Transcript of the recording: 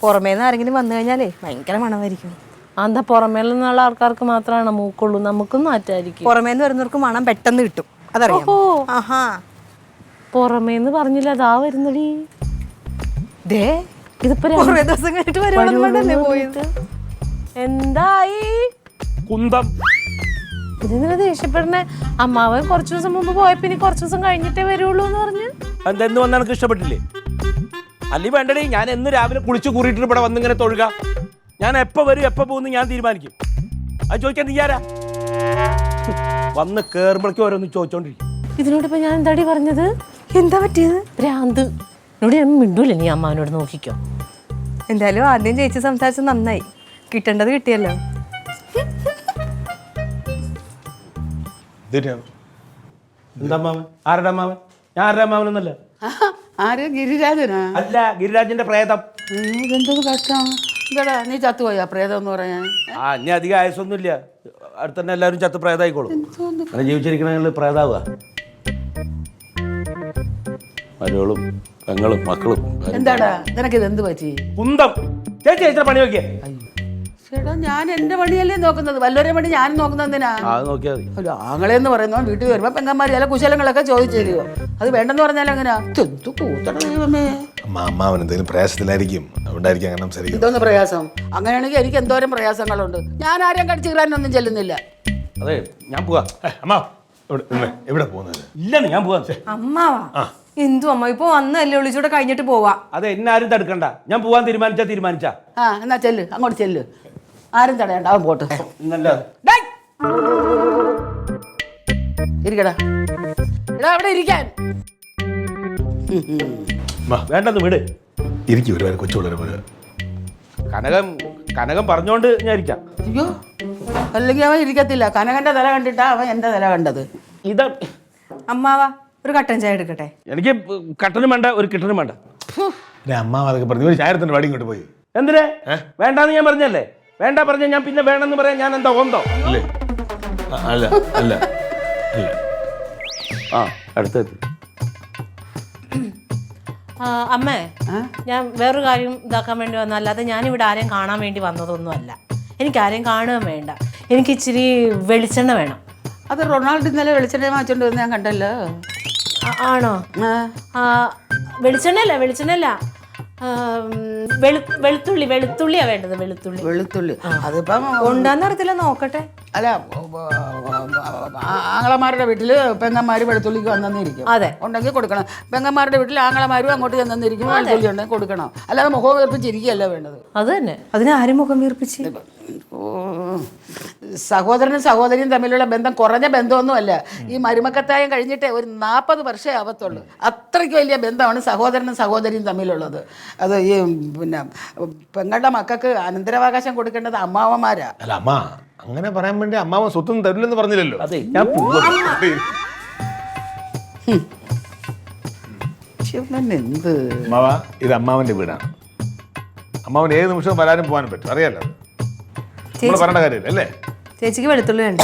പുറമേന്ന് ആരെങ്കിലും വന്നു കഴിഞ്ഞാലേ ഭയങ്കര മണമായിരിക്കും. എന്താ പുറമേൽ നിന്നുള്ള ആൾക്കാർക്ക് മാത്രമാണ് മൂക്കുള്ളൂ, നമുക്കും നാറ്റായിരിക്കും. പുറമേന്ന് വരുന്നവർക്ക് മണം പെട്ടെന്ന് കിട്ടും, അതറിയാം. ആഹാ, പുറമേന്ന് പറഞ്ഞില്ല, അതാ വരുന്നടി. ഇതിപ്പോ കുറേ ദിവസം കഴിഞ്ഞിട്ട് വരുവാണെന്നല്ലേ പോയത്. എന്തായി കുന്തം ഇതിങ്ങനെ ദേഷ്യപ്പെടണേ? അമ്മാവൻ കുറച്ചു ദിവസം മുമ്പ് പോയപ്പോ ഇനി കുറച്ചു ദിവസം കഴിഞ്ഞിട്ടേ വരുള്ളൂ എന്ന് പറഞ്ഞു. എന്തെന്ന് വന്നാൽ എനിക്ക് ഇഷ്ടപ്പെട്ടില്ലേ? അല്ലി വേണ്ടടി, ഞാൻ എന്ന് രാവിലെ കുളിച്ച് കൂറിയിട്ട് ഇവിടെ വന്നിങ്ങനെ തൊഴുക. ഞാൻ എപ്പോ വരും എപ്പോ പോകുന്നു ഞാൻ തീരുമാനിക്കും. അത് ചോദിക്കാൻ നീയാരാ? വന്ന് കേറുമ്പോഴേക്കും ഓരോന്ന് ചോദിച്ചോണ്ടിരിക്കും. ഇതിനോടിപ്പോ ഞാൻ എന്താടി പറഞ്ഞത്? എന്താ പറ്റിയത്? ഭ്രാന്ത്. എന്നോട് ഞാൻ മിണ്ടൂല്ലേ, നീ അമ്മാവനോട് നോക്കിക്കോ. എന്തായാലും ആദ്യം ചേച്ചി സംസാരിച്ചത് നന്നായി, കിട്ടേണ്ടത് കിട്ടിയല്ലോ. എന്താ അമ്മാവൻ? ആരുടെ അമ്മാവൻ? ഞാൻ ആരുടെ അമ്മാവനൊന്നല്ല. ആര്? ഗിരിരാജനാ? അല്ല, ഗിരിരാജന്റെ പ്രേതം. ഇതെന്തോ കഷ്ടം. എന്താടാ നീ ചത്തുപോയാ പ്രേതം എന്ന് പറയാൻ? ഇനി അധികം ആയസൊന്നുമില്ല, അടുത്ത് തന്നെ എല്ലാവരും ചത്ത് പ്രേതമായിക്കോളും. അങ്ങനെ ജീവിച്ചിരിക്കണ പ്രേതാവുക. മരുകളും പെങ്ങളും മക്കളും. എന്താടാ നിനക്ക് ഇത് എന്ത് പറ്റി? കുന്തം ചേച്ചി ചേച്ചിയുടെ പണി നോക്കിയേ. ചേട്ടാ ഞാൻ എന്റെ പണിയല്ലേ നോക്കുന്നത്, വല്ലവരെ പണി ഞാൻ നോക്കുന്നത് എന്തിനാ? അത് നോക്കിയാൽ മതി. ഒരു ആങ്ങളെന്ന് പറയുന്നോ വീട്ടിൽ വരുമ്പോ പെങ്ങന്മാർ ചില കുശലങ്ങളൊക്കെ ചോദിച്ചു തരുമോ? അത് വേണ്ടെന്ന് പറഞ്ഞാൽ എങ്ങനെയാ? എന്തു കൂത്തട ദൈവമേ. അമ്മാവൻ എന്തെങ്കിലും പ്രയാസത്തിലായിരിക്കും, അതുകൊണ്ടായിരിക്കും അങ്ങനെ സംസാരിക്കും. എന്തോന്ന് പ്രയാസം? അങ്ങനെയാണെങ്കിൽ എനിക്ക് എന്തോരം പ്രയാസങ്ങളുണ്ട്. ഞാൻ ആരെയും കടിച്ചു കീറാനൊന്നും ചെല്ലുന്നില്ല. അതെ, ഞാൻ പോവാ. എവിടെ പോകുന്നത്? ഇല്ലെന്ന് ഞാൻ പോവാ. അമ്മാവാ എന്തു അമ്മ, ഇപ്പൊ വന്നല്ലേ ഒളിച്ചൂടെ കഴിഞ്ഞിട്ട് പോവാ. അതെ, എന്നെ ആരും തടുക്കണ്ട. ഞാൻ പോവാൻ തീരുമാനിച്ചാ. എന്നാ ചെല്ല്, അങ്ങോട്ട് ചെല്ല്. ആരും തടയണ്ട, അവൻ പോട്ട്. ഇരിക്കടാ, എടാ അവിടെ ഇരിക്കാൻ. വേണ്ടെന്ന് വിട്. ഇരിക്കും, ഒരു കൊച്ചുള്ളവരെ പോലെ. കനകം പറഞ്ഞോണ്ട് ഞാൻ ഇരിക്കാം. അയ്യോ, അല്ലെങ്കിൽ അവൻ ഇരിക്കത്തില്ല. കനകന്റെ തല കണ്ടിട്ടാ അവൻ എന്റെ തല കണ്ടത്. ഇതാ അമ്മാവാ, ഒരു കട്ടൻ ചായ എടുക്കട്ടെ? എനിക്ക് കട്ടനും വേണ്ട, ഒരു കിട്ടനും വേണ്ട. അമ്മാവ അതൊക്കെ പറഞ്ഞു, ഒരു ചായത്തിന്റെ വാടി ഇങ്ങോട്ട് പോയി. എന്തിനാ വേണ്ടാന്ന് ഞാൻ പറഞ്ഞല്ലേ? വേണ്ട പറഞ്ഞ ഞാൻ പിന്നെ വേണമെന്ന് പറയാൻ ഞാൻ എന്താ ഓന്തോ? അല്ലേ? അല്ല അല്ല അല്ല. അടുത്തെത്തി. അമ്മേ, ഞാൻ വേറൊരു കാര്യം ഇതാക്കാൻ വേണ്ടി വന്ന, അല്ലാതെ ഞാനിവിടെ ആരെയും കാണാൻ വേണ്ടി വന്നതൊന്നും അല്ല. എനിക്ക് ആരെയും കാണുകയും വേണ്ട. എനിക്ക് ഇച്ചിരി വെളിച്ചെണ്ണ വേണം. അത് റൊണാൾഡോ ഇന്നലെ വെളിച്ചെണ്ണ വാങ്ങിച്ചോണ്ട് വന്ന് ഞാൻ കണ്ടല്ലോ. ആണോ? വെളിച്ചെണ്ണയല്ല, വെളുത്തുള്ളിയാ വേണ്ടത്. വെളുത്തുള്ളി അതിപ്പം ഉണ്ടാന്ന് അറിയത്തില്ല, നോക്കട്ടെ. അല്ല, ആങ്ങളമാരുടെ വീട്ടില് പെങ്ങന്മാര് വെളുത്തുള്ളിക്ക് വന്നിരിക്കും. അതെ, ഉണ്ടെങ്കിൽ കൊടുക്കണം. പെങ്ങന്മാരുടെ വീട്ടിൽ ആങ്ങളമാരും അങ്ങോട്ട് ചെന്നിരിക്കും, വെളുത്തുള്ളി ഉണ്ടെങ്കിൽ കൊടുക്കണം. അല്ലാതെ മുഖം വീർപ്പിച്ചിരിക്കുകയല്ല വേണ്ടത്. അത് തന്നെ. അതിന് ആരും മുഖം വീർപ്പിച്ച്? സഹോദരനും സഹോദരിയും തമ്മിലുള്ള ബന്ധം കുറഞ്ഞ ബന്ധമൊന്നുമല്ല. ഈ മരുമക്കത്തായം കഴിഞ്ഞിട്ടേ ഒരു 40 വർഷമേ ആവത്തുള്ളൂ. അത്രയ്ക്ക് വലിയ ബന്ധമാണ് സഹോദരനും സഹോദരിയും തമ്മിലുള്ളത്. അത് ഈ പിന്നെ പെങ്ങളുടെ മക്കൾക്ക് അനന്തരാവകാശം കൊടുക്കേണ്ടത് അമ്മാവന്മാരാ. അല്ല അമ്മ, അങ്ങനെ പറയാൻ വേണ്ടി അമ്മാവൻ സ്വത്തൊന്നും തരില്ലെന്ന് പറഞ്ഞില്ലല്ലോ. അതെ, ഞാൻ എന്ത് അമ്മാവ, ഇത് അമ്മാവന്റെ വീടാണ്. അമ്മാവൻ ഏത് നിമിഷവും വരാനും പോകാനും പറ്റും, അറിയാലോ. നമ്മൾ പറയേണ്ട കാര്യമില്ല അല്ലേ? ചേച്ചിക്ക് വെളുത്തുള്ളി വേണ്ട?